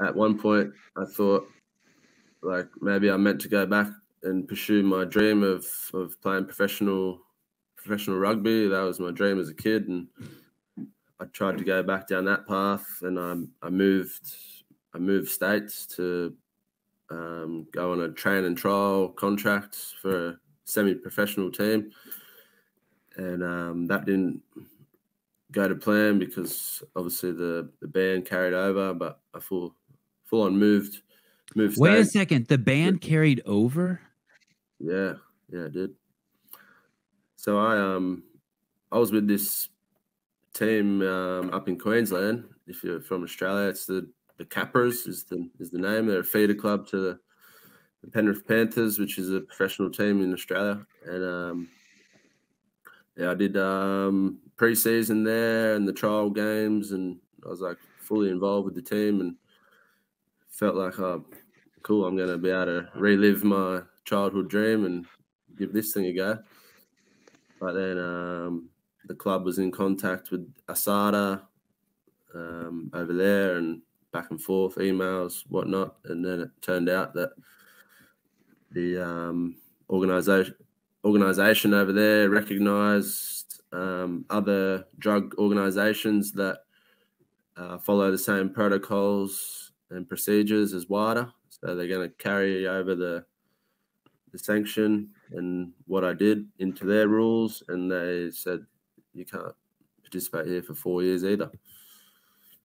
at one point I thought like maybe I'm meant to go back and pursue my dream of playing professional rugby. That was my dream as a kid, and I tried to go back down that path. And I moved states to go on a train and trial contract for a semi-professional team, and that didn't go to plan because obviously the band carried over. But I full on moved. Wait a second, the band carried over? Yeah, it did. So I was with this team up in Queensland. If you're from Australia, it's the Capras is the name. They're a feeder club to the Penrith Panthers, which is a professional team in Australia. And I did pre-season there and the trial games, and I was like fully involved with the team and felt like, oh, cool, I'm going to be able to relive my childhood dream and give this thing a go. But then the club was in contact with Asada over there and back and forth, emails, whatnot. And then it turned out that the organisation over there recognised other drug organisations that follow the same protocols and procedures as WADA. So they're going to carry over the sanction and what I did into their rules, and they said you can't participate here for 4 years either.